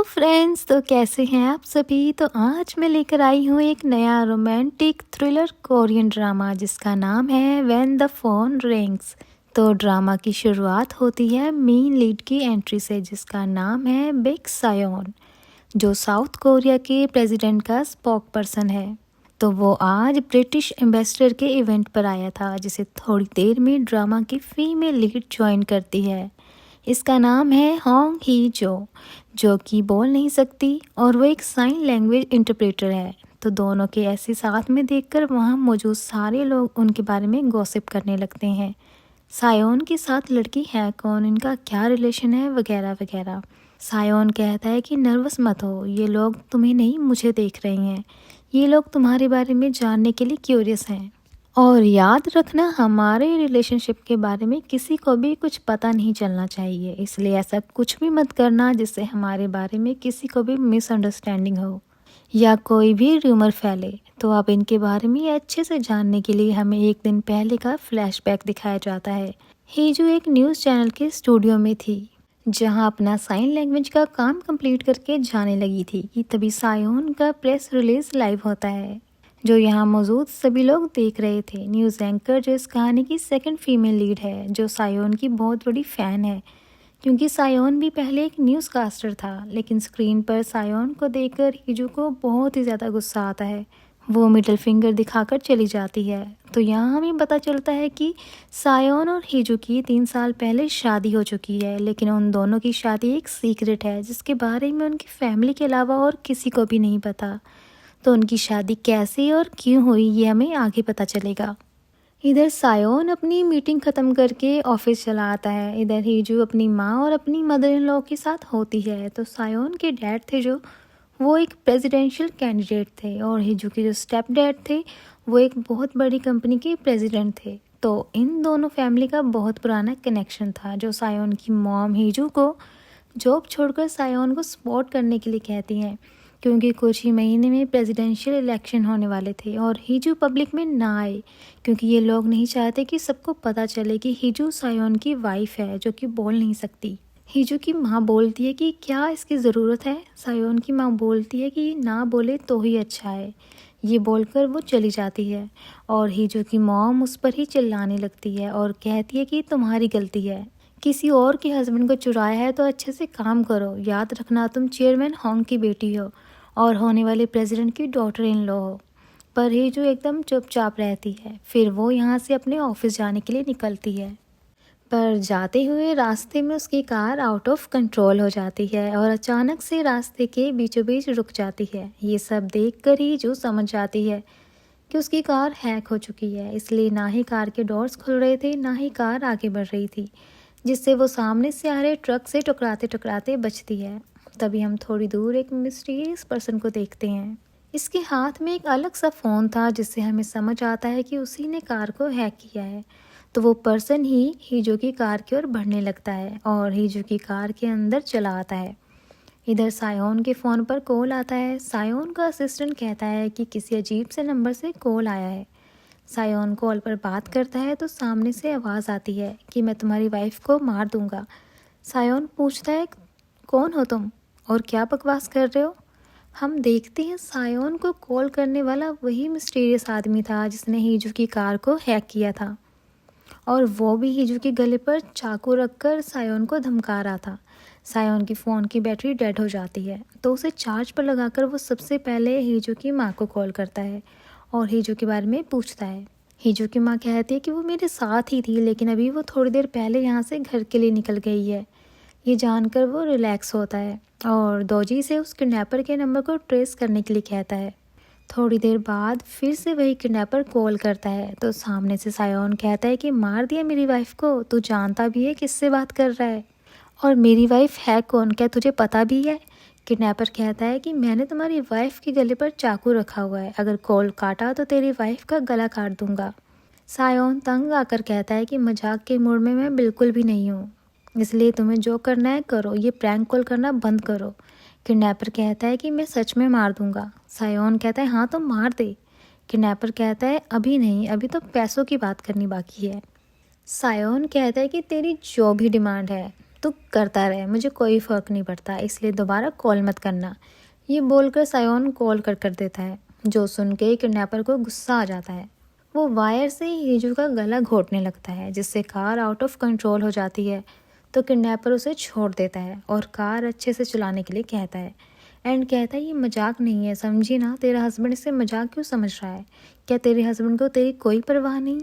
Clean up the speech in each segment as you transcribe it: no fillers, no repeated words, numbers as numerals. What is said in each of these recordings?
Friends, तो कैसे हैं आप सभी। तो आज मैं लेकर आई हूँ एक नया रोमांटिक थ्रिलर कोरियन ड्रामा जिसका नाम है व्हेन द फोन रिंग्स। तो ड्रामा की शुरुआत होती है मेन लीड की एंट्री से जिसका नाम है बिग सायोन, जो साउथ कोरिया के प्रेसिडेंट का स्पोक पर्सन है। तो वो आज ब्रिटिश एम्बेसडर के इवेंट पर आया था जिसे थोड़ी देर में ड्रामा की फीमेल लीड ज्वाइन करती है। इसका नाम है होंग ही जो कि बोल नहीं सकती और वो एक साइन लैंग्वेज इंटरप्रेटर है। तो दोनों के ऐसे साथ में देखकर वहाँ मौजूद सारे लोग उनके बारे में गॉसिप करने लगते हैं। सायोन के साथ लड़की है कौन, इनका क्या रिलेशन है, वगैरह वगैरह। सायोन कहता है कि नर्वस मत हो, ये लोग तुम्हें नहीं मुझे देख रहे हैं, ये लोग तुम्हारे बारे में जानने के लिए क्यूरियस हैं। और याद रखना, हमारे रिलेशनशिप के बारे में किसी को भी कुछ पता नहीं चलना चाहिए, इसलिए ऐसा कुछ भी मत करना जिससे हमारे बारे में किसी को भी मिसअंडरस्टैंडिंग हो या कोई भी रूमर फैले। तो अब इनके बारे में अच्छे से जानने के लिए हमें एक दिन पहले का फ्लैशबैक दिखाया जाता है। हेजू एक न्यूज़ चैनल के स्टूडियो में थी जहां अपना साइन लैंग्वेज का काम कंप्लीट करके जाने लगी थी कि तभी सायोन का प्रेस रिलीज लाइव होता है जो यहाँ मौजूद सभी लोग देख रहे थे। न्यूज़ एंकर जो इस कहानी की सेकंड फीमेल लीड है, जो सायोन की बहुत बड़ी फ़ैन है, क्योंकि सायोन भी पहले एक न्यूज़ कास्टर था। लेकिन स्क्रीन पर सायोन को देखकर हिजू को बहुत ही ज़्यादा गुस्सा आता है। वो मिडिल फिंगर दिखाकर चली जाती है। तो यहाँ हमें पता चलता है कि सायोन और हिजू की 3 साल पहले शादी हो चुकी है, लेकिन उन दोनों की शादी एक सीक्रेट है जिसके बारे में उनकी फैमिली के अलावा और किसी को भी नहीं पता। तो उनकी शादी कैसे और क्यों हुई ये हमें आगे पता चलेगा। इधर सायोन अपनी मीटिंग ख़त्म करके ऑफिस चला आता है। इधर हिजू अपनी माँ और अपनी मदर इन लॉ के साथ होती है। तो सायोन के डैड थे जो वो एक प्रेसिडेंशियल कैंडिडेट थे और हिजू के जो स्टेप डैड थे वो एक बहुत बड़ी कंपनी के प्रेसिडेंट थे। तो इन दोनों फैमिली का बहुत पुराना कनेक्शन था जो सायोन की मॉम हिजू को जॉब छोड़कर सायोन को सपोर्ट करने के लिए कहती हैं, क्योंकि कुछ ही महीने में प्रेसिडेंशियल इलेक्शन होने वाले थे और हिजू पब्लिक में ना आए, क्योंकि ये लोग नहीं चाहते कि सबको पता चले कि हिजू सायोन की वाइफ है जो कि बोल नहीं सकती। हिजू की माँ बोलती है कि क्या इसकी ज़रूरत है। सायोन की माँ बोलती है कि ना बोले तो ही अच्छा है। ये बोलकर वो चली जाती है और हिजू की मॉम उस पर ही चिल्लाने लगती है और कहती है कि तुम्हारी गलती है, किसी और के हस्बैंड को चुराया है तो अच्छे से काम करो। याद रखना, तुम चेयरमैन होंग की बेटी हो और होने वाले प्रेसिडेंट की डॉटर इन लॉ हो। पर हिजू एकदम चुपचाप रहती है। फिर वो यहाँ से अपने ऑफिस जाने के लिए निकलती है, पर जाते हुए रास्ते में उसकी कार आउट ऑफ कंट्रोल हो जाती है और अचानक से रास्ते के बीचों बीच रुक जाती है। ये सब देखकर हिजू समझ जाती है कि उसकी कार हैक हो चुकी है, इसलिए ना ही कार के डोर्स खुल रहे थे ना ही कार आगे बढ़ रही थी, जिससे वो सामने से आ रहे ट्रक से टकराते टकराते बचती है। तभी हम थोड़ी दूर एक मिस्टीरियस पर्सन को देखते हैं। इसके हाथ में एक अलग सा फ़ोन था जिससे हमें समझ आता है कि उसी ने कार को हैक किया है। तो वो पर्सन ही हिजू की कार की ओर बढ़ने लगता है और हिजू की कार के अंदर चला आता है। इधर सायोन के फ़ोन पर कॉल आता है। सायोन का असिस्टेंट कहता है कि किसी अजीब से नंबर से कॉल आया है। सायोन कॉल पर बात करता है तो सामने से आवाज़ आती है कि मैं तुम्हारी वाइफ को मार दूंगा। सायोन पूछता है, कौन हो तुम और क्या बकवास कर रहे हो। हम देखते हैं सायोन को कॉल करने वाला वही मिस्टीरियस आदमी था जिसने हिजू की कार को हैक किया था और वो भी हिजू के गले पर चाकू रखकर सायोन को धमका रहा था। सायोन की फ़ोन की बैटरी डेड हो जाती है तो उसे चार्ज पर लगाकर वो सबसे पहले हिजू की माँ को कॉल करता है और हिजू के बारे में पूछता है। हिजू की माँ कहती है कि वो मेरे साथ ही थी लेकिन अभी वो थोड़ी देर पहले यहाँ से घर के लिए निकल गई है। ये जानकर वो रिलैक्स होता है और दोजी से उस किडनैपर के नंबर को ट्रेस करने के लिए कहता है। थोड़ी देर बाद फिर से वही किडनैपर कॉल करता है तो सामने से सायोन कहता है कि मार दिया मेरी वाइफ को, तू जानता भी है किससे बात कर रहा है और मेरी वाइफ है कौन, क्या तुझे पता भी है। किडनैपर कहता है कि मैंने तुम्हारी वाइफ के गले पर चाकू रखा हुआ है, अगर कॉल काटा तो तेरी वाइफ का गला काट दूंगा। सायोन तंग आकर कहता है कि मजाक के मूड में मैं बिल्कुल भी नहीं हूँ, इसलिए तुम्हें जो करना है करो, ये प्रैंक कॉल करना बंद करो। किडनैपर कहता है कि मैं सच में मार दूंगा। सायोन कहता है हाँ तो मार दे। किडनैपर कहता है अभी नहीं, अभी तो पैसों की बात करनी बाकी है। सायोन कहता है कि तेरी जो भी डिमांड है तू करता रहे, मुझे कोई फ़र्क नहीं पड़ता, इसलिए दोबारा कॉल मत करना। ये बोलकर सायोन कॉल कर देता है, जो सुन के किडनैपर को गुस्सा आ जाता है। वो वायर से हीजू का गला घोटने लगता है, जिससे कार आउट ऑफ कंट्रोल हो जाती है। तो किडनैपर उसे छोड़ देता है और कार अच्छे से चलाने के लिए कहता है। एंड कहता है ये मजाक नहीं है, समझी ना, तेरा हस्बैंड इसे मजाक क्यों समझ रहा है? क्या तेरे हस्बैंड को तेरी कोई परवाह नहीं?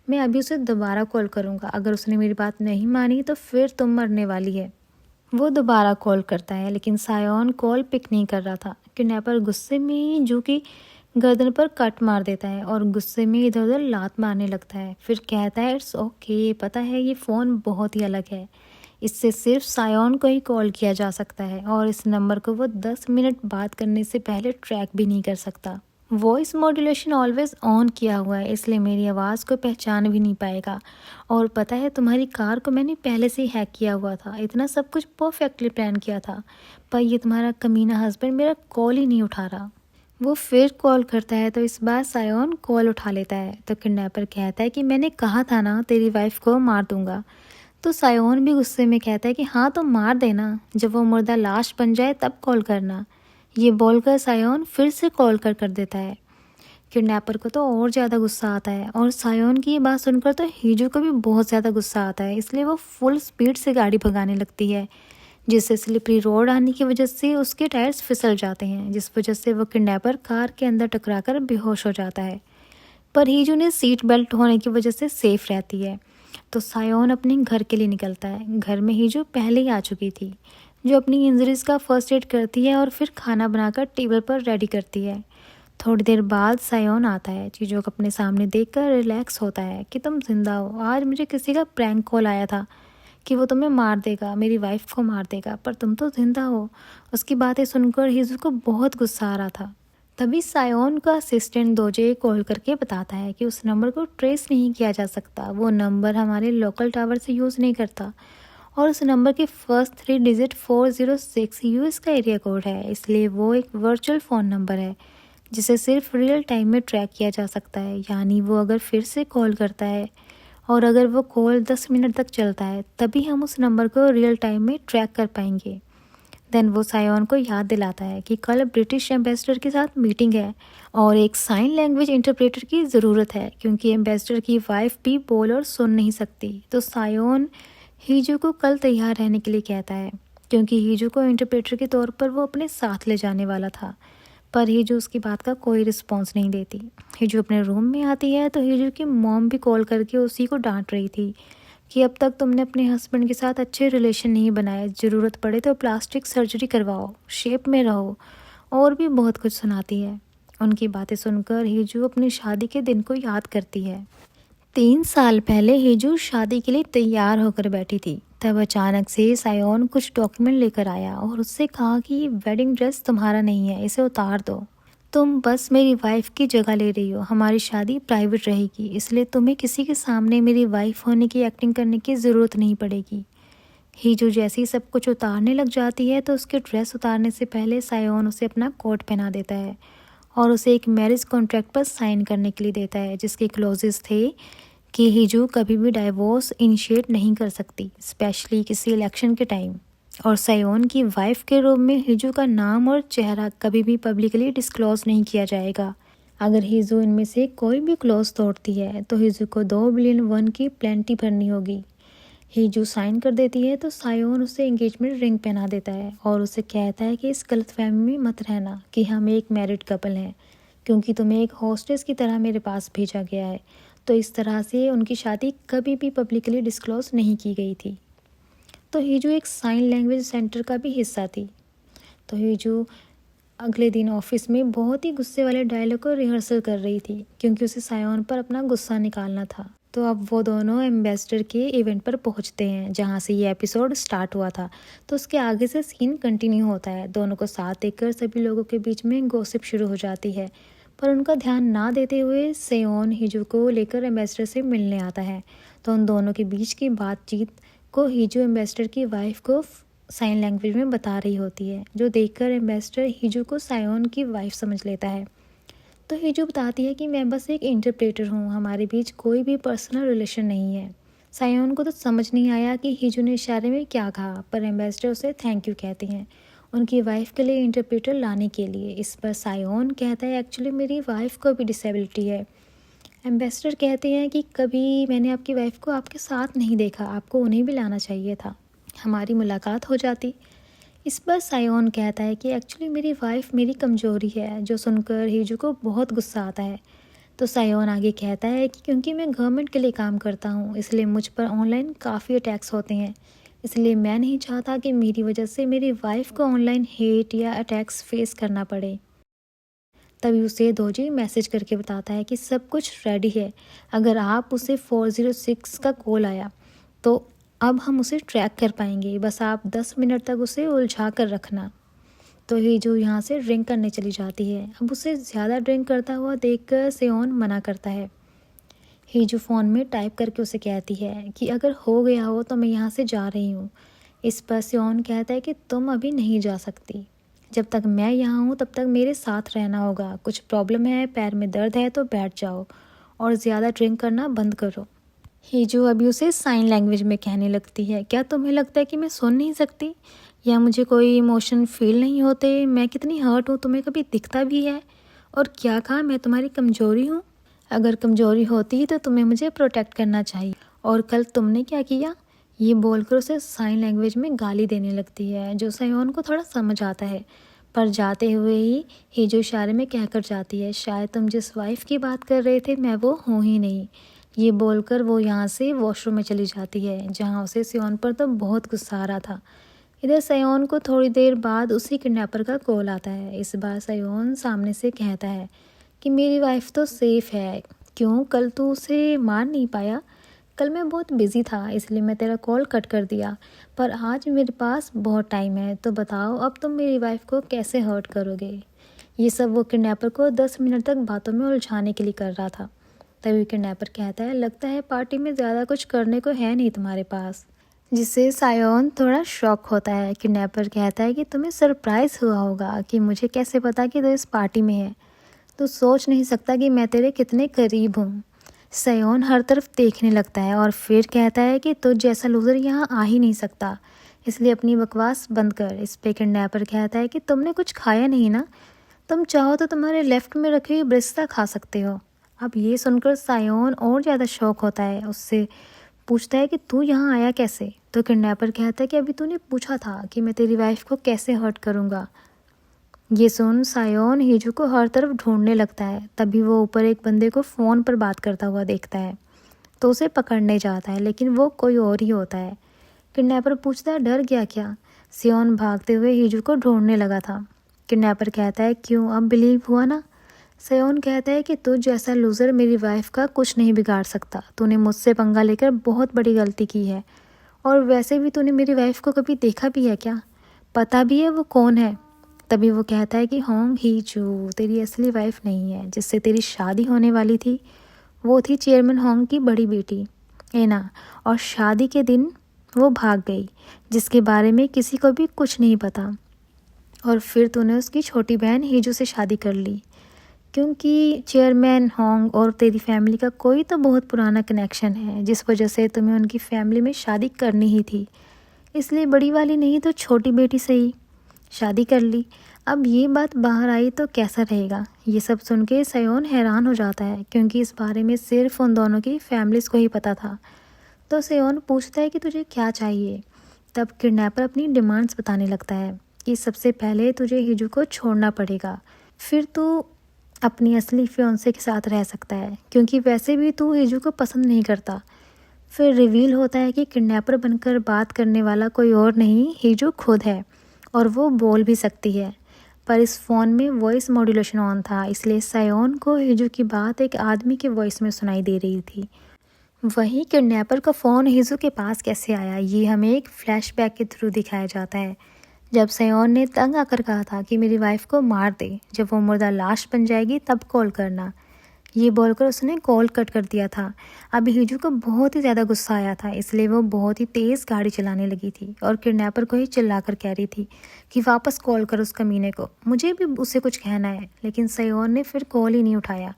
मैं अभी उसे दोबारा कॉल करूँगा, अगर उसने मेरी बात नहीं मानी तो फिर तुम मरने वाली है। वो दोबारा कॉल करता है, लेकिन सायोन कॉल पिक नहीं कर रहा था। किडनैपर गुस्से में जो कि गर्दन पर कट मार देता है और गुस्से में इधर उधर लात मारने लगता है। फिर कहता है इट्स ओके, पता है ये फ़ोन बहुत ही अलग है, इससे सिर्फ सायोन को ही कॉल किया जा सकता है और इस नंबर को वो 10 मिनट बात करने से पहले ट्रैक भी नहीं कर सकता। वॉइस मॉड्यूलेशन ऑलवेज ऑन किया हुआ है, इसलिए मेरी आवाज़ को पहचान भी नहीं पाएगा। और पता है तुम्हारी कार को मैंने पहले से ही हैक किया हुआ था, इतना सब कुछ परफेक्टली प्लान किया था, पर ये तुम्हारा कमीना हस्बैंड मेरा कॉल ही नहीं उठा रहा। वो फिर कॉल करता है तो इस बार सायोन कॉल उठा लेता है। तो किडनैपर कहता है कि मैंने कहा था ना तेरी वाइफ को मार दूंगा। तो सायोन भी गुस्से में कहता है कि हाँ तो मार देना, जब वो मुर्दा लाश बन जाए तब कॉल करना। ये बोलकर सायोन फिर से कॉल कर देता है। किडनैपर को तो और ज़्यादा गुस्सा आता है और सायोन की ये बात सुनकर तो हीजू को भी बहुत ज़्यादा गुस्सा आता है, इसलिए वो फुल स्पीड से गाड़ी भगाने लगती है, जिससे स्लिपरी रोड आने की वजह से उसके टायर्स फिसल जाते हैं, जिस वजह से वो किडनैपर कार के अंदर टकराकर बेहोश हो जाता है। पर हीजू ने सीट बेल्ट होने की वजह से सेफ रहती है। तो सायोन अपने घर के लिए निकलता है। घर में हीजू पहले ही आ चुकी थी, जो अपनी इंजरीज का फर्स्ट एड करती है और फिर खाना बनाकर टेबल पर रेडी करती है। थोड़ी देर बाद सायोन आता है, चीज़ों को अपने सामने देखकर रिलैक्स होता है कि तुम जिंदा हो। आज मुझे किसी का प्रैंक कॉल आया था कि वो तुम्हें मार देगा, मेरी वाइफ को मार देगा, पर तुम तो जिंदा हो। उसकी बातें सुनकर हीजू को बहुत गुस्सा आ रहा था। तभी सायोन का असिस्टेंट दोजे कॉल करके बताता है कि उस नंबर को ट्रेस नहीं किया जा सकता, वो नंबर हमारे लोकल टावर से यूज़ नहीं करता और उस नंबर के फर्स्ट 3 डिजिट 406 यूएस का एरिया कोड है, इसलिए वो एक वर्चुअल फ़ोन नंबर है जिसे सिर्फ रियल टाइम में ट्रैक किया जा सकता है। यानी वो अगर फिर से कॉल करता है और अगर वो कॉल 10 मिनट तक चलता है तभी हम उस नंबर को रियल टाइम में ट्रैक कर पाएंगे। देन वो सायोन को याद दिलाता है कि कल ब्रिटिश एम्बेसडर के साथ मीटिंग है और एक साइन लैंग्वेज इंटरप्रेटर की ज़रूरत है, क्योंकि एम्बेसडर की वाइफ भी बोल और सुन नहीं सकती। तो सायोन हीजू को कल तैयार रहने के लिए कहता है, क्योंकि हीजू को इंटरप्रेटर के तौर पर वो अपने साथ ले जाने वाला था। पर हीजू उसकी बात का कोई रिस्पॉन्स नहीं देती। हीजू अपने रूम में आती है तो हीजू की मॉम भी कॉल करके उसी को डांट रही थी कि अब तक तुमने अपने हस्बैंड के साथ अच्छे रिलेशन नहीं बनाए, ज़रूरत पड़े तो प्लास्टिक सर्जरी करवाओ, शेप में रहो, और भी बहुत कुछ सुनाती है। उनकी बातें सुनकर हीजू अपनी शादी के दिन को याद करती है। 3 साल पहले हीजू शादी के लिए तैयार होकर बैठी थी, तब अचानक से सायोन कुछ डॉक्यूमेंट लेकर आया और उससे कहा कि ये वेडिंग ड्रेस तुम्हारा नहीं है, इसे उतार दो, तुम बस मेरी वाइफ की जगह ले रही हो, हमारी शादी प्राइवेट रहेगी, इसलिए तुम्हें किसी के सामने मेरी वाइफ होने की एक्टिंग करने की ज़रूरत नहीं पड़ेगी। हीजू जैसे ही सब कुछ उतारने लग जाती है तो उसके ड्रेस उतारने से पहले सायोन उसे अपना कोट पहना देता है और उसे एक मैरिज कॉन्ट्रैक्ट पर साइन करने के लिए देता है, जिसके क्लोजेस थे कि हीजू कभी भी डाइवोर्स इनिशिएट नहीं कर सकती, स्पेशली किसी इलेक्शन के टाइम। और सायोन की वाइफ के रूप में हीजू का नाम और चेहरा कभी भी पब्लिकली डिस्क्लोज नहीं किया जाएगा। अगर हीजू इनमें से कोई भी क्लोज तोड़ती है तो हीजू को 2 बिलियन वन की प्लेंटी भरनी होगी। हीजू साइन कर देती है तो सायोन उसे एंगेजमेंट रिंग पहना देता है और उसे कहता है कि इस गलतफहमी में मत रहना कि हम एक मैरिड कपल हैं, क्योंकि तुम्हें एक हॉस्टेस की तरह मेरे पास भेजा गया है। तो इस तरह से उनकी शादी कभी भी पब्लिकली डिस्क्लोज नहीं की गई थी। तो हीजू एक साइन लैंग्वेज सेंटर का भी हिस्सा थी। तो हीजू अगले दिन ऑफिस में बहुत ही गुस्से वाले डायलॉग को रिहर्सल कर रही थी, क्योंकि उसे सायोन पर अपना गुस्सा निकालना था। तो अब वो दोनों एम्बेसडर के इवेंट पर पहुंचते हैं जहां से ये एपिसोड स्टार्ट हुआ था। तो उसके आगे से सीन कंटिन्यू होता है। दोनों को साथ देखकर सभी लोगों के बीच में गॉसिप शुरू हो जाती है, पर उनका ध्यान ना देते हुए सेयोन हीजू को लेकर एम्बेसडर से मिलने आता है। तो उन दोनों के बीच की बातचीत को हीजू एम्बेसडर की वाइफ को साइन लैंग्वेज में बता रही होती है, जो देखकर एम्बेसडर हीजू को सायोन की वाइफ समझ लेता है। तो हीजू बताती है कि मैं बस एक इंटरप्रेटर हूँ, हमारे बीच कोई भी पर्सनल रिलेशन नहीं है। सायोन को तो समझ नहीं आया कि हिजू ने इशारे में क्या कहा, पर एम्बेसडर उसे थैंक यू कहते हैं उनकी वाइफ के लिए इंटरप्रेटर लाने के लिए। इस पर सायोन कहता है एक्चुअली मेरी वाइफ को भी डिसेबिलिटी है। एम्बेसडर कहते हैं कि कभी मैंने आपकी वाइफ को आपके साथ नहीं देखा, आपको उन्हें भी लाना चाहिए था, हमारी मुलाकात हो जाती। इस पर सायोन कहता है कि एक्चुअली मेरी वाइफ मेरी कमज़ोरी है, जो सुनकर हिजू को बहुत गुस्सा आता है। तो सायोन आगे कहता है कि क्योंकि मैं गवर्नमेंट के लिए काम करता हूँ, इसलिए मुझ पर ऑनलाइन काफ़ी अटैक्स होते हैं, इसलिए मैं नहीं चाहता कि मेरी वजह से मेरी वाइफ को ऑनलाइन हेट या अटैक्स फेस करना पड़े। तभी उसे दोजी मैसेज करके बताता है कि सब कुछ रेडी है, अगर आप उसे 406 का कॉल आया तो अब हम उसे ट्रैक कर पाएंगे, बस आप 10 मिनट तक उसे उलझा कर रखना। तो हिजू यहाँ से ड्रिंक करने चली जाती है। अब उसे ज़्यादा ड्रिंक करता हुआ देखकर सेओन मना करता है। हिजू फ़ोन में टाइप करके उसे कहती है कि अगर हो गया हो तो मैं यहाँ से जा रही हूँ। इस पर सेओन कहता है कि तुम अभी नहीं जा सकती, जब तक मैं यहाँ हूँ तब तक मेरे साथ रहना होगा, कुछ प्रॉब्लम है, पैर में दर्द है तो बैठ जाओ और ज़्यादा ड्रिंक करना बंद करो। हिजू अभी उसे साइन लैंग्वेज में कहने लगती है, क्या तुम्हें लगता है कि मैं सुन नहीं सकती या मुझे कोई इमोशन फील नहीं होते? मैं कितनी हर्ट हूँ तुम्हें कभी दिखता भी है? और क्या कहा मैं तुम्हारी कमज़ोरी हूँ? अगर कमज़ोरी होती तो तुम्हें मुझे प्रोटेक्ट करना चाहिए, और कल तुमने क्या किया? ये बोलकर उसे साइन लैंग्वेज में गाली देने लगती है, जो सायोन को थोड़ा समझ आता है। पर जाते हुए ही हिजू इशारे में कहकर जाती है, शायद तुम जिस वाइफ की बात कर रहे थे मैं वो हूँ ही नहीं। ये बोलकर वो यहाँ से वॉशरूम में चली जाती है, जहाँ उसे सेयोन पर तो बहुत गुस्सा आ रहा था। इधर सेयोन को थोड़ी देर बाद उसी किडनैपर का कॉल आता है। इस बार सेयोन सामने से कहता है कि मेरी वाइफ तो सेफ़ है, क्यों कल तू उसे मार नहीं पाया? कल मैं बहुत बिज़ी था इसलिए मैं तेरा कॉल कट कर दिया, पर आज मेरे पास बहुत टाइम है, तो बताओ अब तुम मेरी वाइफ को कैसे हर्ट करोगे? ये सब वो किडनैपर को 10 मिनट तक बातों में उलझाने के लिए कर रहा था। तभी किडनैपर कहता है, लगता है पार्टी में ज़्यादा कुछ करने को है नहीं तुम्हारे पास, जिससे सायोन थोड़ा शॉक होता है। किडनैपर कहता है कि तुम्हें सरप्राइज़ हुआ होगा कि मुझे कैसे पता कि तो इस पार्टी में है, तो सोच नहीं सकता कि मैं तेरे कितने करीब हूँ। सायोन हर तरफ देखने लगता है और फिर कहता है कि तुझ जैसा लूज़र यहाँ आ ही नहीं सकता, इसलिए अपनी बकवास बंद कर। इस पे किडनैपर कहता है कि तुमने कुछ खाया नहीं ना, तुम चाहो तो तुम्हारे लेफ्ट में रखी हुई ब्रिस्ता खा सकते हो। अब ये सुनकर सायोन और ज़्यादा शौक होता है, उससे पूछता है कि तू यहाँ आया कैसे? तो किडनैपर कहता है कि अभी तूने पूछा था कि मैं तेरी वाइफ को कैसे हर्ट करूँगा। ये सुन सायोन हिजू को हर तरफ ढूंढने लगता है। तभी वो ऊपर एक बंदे को फ़ोन पर बात करता हुआ देखता है, तो उसे पकड़ने जाता है, लेकिन वो कोई और ही होता है। किडनैपर पूछता है, डर गया क्या? सायोन भागते हुए हिजू को ढूंढने लगा था। किडनैपर कहता है, क्यों अब बिलीव हुआ ना? सायोन कहता है कि तुझ जैसा लूज़र मेरी वाइफ का कुछ नहीं बिगाड़ सकता, तूने मुझसे पंगा लेकर बहुत बड़ी गलती की है, और वैसे भी तूने मेरी वाइफ को कभी देखा भी है क्या? पता भी है वो कौन है? तभी वो कहता है कि होंग हिजू तेरी असली वाइफ नहीं है, जिससे तेरी शादी होने वाली थी वो थी चेयरमैन होंग की बड़ी बेटी एना, और शादी के दिन वो भाग गई, जिसके बारे में किसी को भी कुछ नहीं पता। और फिर तूने उसकी छोटी बहन हिजू से शादी कर ली, क्योंकि चेयरमैन होंग और तेरी फैमिली का कोई तो बहुत पुराना कनेक्शन है, जिस वजह से तुम्हें उनकी फैमिली में शादी करनी ही थी, इसलिए बड़ी वाली नहीं तो छोटी बेटी से ही शादी कर ली। अब ये बात बाहर आई तो कैसा रहेगा? ये सब सुन के सायोन हैरान हो जाता है, क्योंकि इस बारे में सिर्फ उन दोनों की फैमिलीज़ को ही पता था। तो सायोन पूछता है कि तुझे क्या चाहिए? तब किडनैपर अपनी डिमांड्स बताने लगता है कि सबसे पहले तुझे हिजू को छोड़ना पड़ेगा, फिर तू अपनी असली फियांसे के साथ रह सकता है, क्योंकि वैसे भी तू हिजू को पसंद नहीं करता। फिर रिवील होता है कि किडनैपर बनकर बात करने वाला कोई और नहीं, हिजू खुद है, और वो बोल भी सकती है। पर इस फ़ोन में वॉइस मॉड्यूलेशन ऑन था, इसलिए सायोन को हिजू की बात एक आदमी के वॉइस में सुनाई दे रही थी। वहीं किडनैपर का फ़ोन हिजू के पास कैसे आया, ये हमें एक फ्लैशबैक के थ्रू दिखाया जाता है, जब सायोन ने तंग आकर कहा था कि मेरी वाइफ को मार दे, जब वो मुर्दा लाश बन जाएगी तब कॉल करना। ये बोलकर उसने कॉल कट कर दिया था। अब हिजू को बहुत ही ज़्यादा गुस्सा आया था, इसलिए वो बहुत ही तेज़ गाड़ी चलाने लगी थी और किडनैपर को ही चिल्लाकर कह रही थी कि वापस कॉल कर उस कमीने को, मुझे भी उससे कुछ कहना है। लेकिन सायोन ने फिर कॉल ही नहीं उठाया।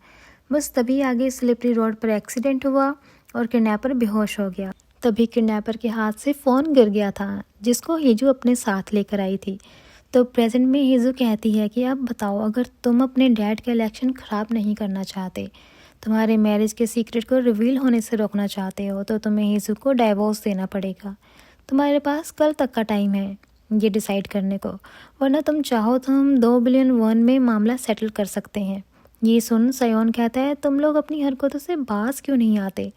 बस तभी आगे स्लिपरी रोड पर एक्सीडेंट हुआ और किडनैपर बेहोश हो गया। तभी किडनैपर के हाथ से फ़ोन गिर गया था जिसको हीजू अपने साथ लेकर आई थी। तो प्रेजेंट में हीजू कहती है कि अब बताओ, अगर तुम अपने डैड का इलेक्शन ख़राब नहीं करना चाहते, तुम्हारे मैरिज के सीक्रेट को रिवील होने से रोकना चाहते हो, तो तुम्हें हीजू को डाइवोर्स देना पड़ेगा। तुम्हारे पास कल तक का टाइम है ये डिसाइड करने को, वरना तुम चाहो तो हम 2 बिलियन वॉन में मामला सेटल कर सकते हैं। ये सुन सयोन कहता है, तुम लोग अपनी हरकतों से बाज क्यों नहीं आते?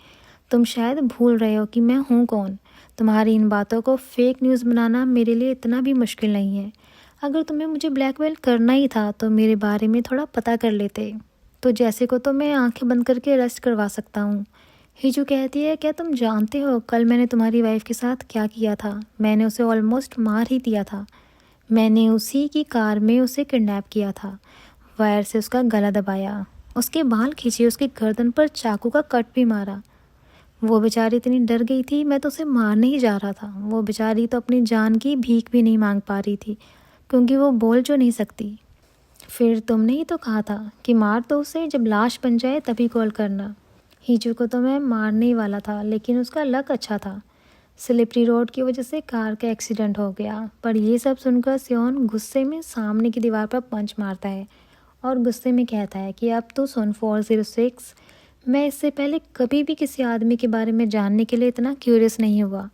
तुम शायद भूल रहे हो कि मैं हूँ कौन। तुम्हारी इन बातों को फेक न्यूज़ बनाना मेरे लिए इतना भी मुश्किल नहीं है। अगर तुम्हें मुझे ब्लैकमेल करना ही था तो मेरे बारे में थोड़ा पता कर लेते। तो जैसे को तो मैं आंखें बंद करके अरेस्ट करवा सकता हूँ। हीजू कहती है, क्या तुम जानते हो कल मैंने तुम्हारी वाइफ के साथ क्या किया था? मैंने उसे ऑलमोस्ट मार ही दिया था। मैंने उसी की कार में उसे किडनैप किया था, वायर से उसका गला दबाया, उसके बाल खींचे, उसकी गर्दन पर चाकू का कट भी मारा। वो बेचारी इतनी डर गई थी, मैं तो उसे मारने ही जा रहा था। वो बेचारी तो अपनी जान की भीख भी नहीं मांग पा रही थी क्योंकि वो बोल जो नहीं सकती। फिर तुमने ही तो कहा था कि मार तो उसे, जब लाश बन जाए तभी कॉल करना। हीजू को तो मैं मारने ही वाला था, लेकिन उसका लक अच्छा था। स्लिपरी रोड की वजह से कार का एक्सीडेंट हो गया। पर ये सब सुनकर सियोन गुस्से में सामने की दीवार पर पंच मारता है और गुस्से में कहता है कि अब तो सुन 406, मैं इससे पहले कभी भी किसी आदमी के बारे में जानने के लिए इतना क्यूरियस नहीं हुआ।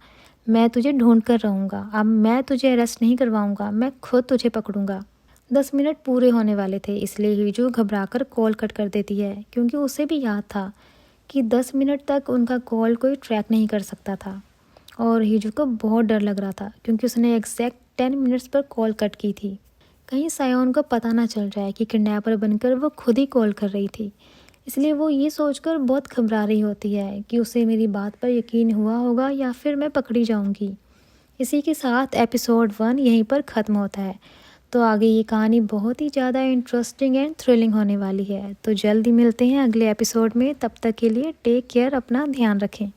मैं तुझे ढूंढ कर रहूँगा। अब मैं तुझे अरेस्ट नहीं करवाऊँगा, मैं खुद तुझे पकड़ूँगा। 10 मिनट पूरे होने वाले थे, इसलिए हीजू घबराकर कॉल कट कर देती है क्योंकि उसे भी याद था कि 10 मिनट तक उनका कॉल कोई ट्रैक नहीं कर सकता था। और हीजू को बहुत डर लग रहा था क्योंकि उसने एग्जैक्ट 10 मिनट्स पर कॉल कट की थी। कहीं सायोन को पता ना चल जाए कि किडनैपर बनकर वो खुद ही कॉल कर रही थी। इसलिए वो ये सोचकर बहुत घबरा रही होती है कि उसे मेरी बात पर यकीन हुआ होगा या फिर मैं पकड़ी जाऊंगी। इसी के साथ एपिसोड 1 यहीं पर ख़त्म होता है। तो आगे ये कहानी बहुत ही ज़्यादा इंटरेस्टिंग एंड थ्रिलिंग होने वाली है। तो जल्दी मिलते हैं अगले एपिसोड में। तब तक के लिए टेक केयर, अपना ध्यान रखें।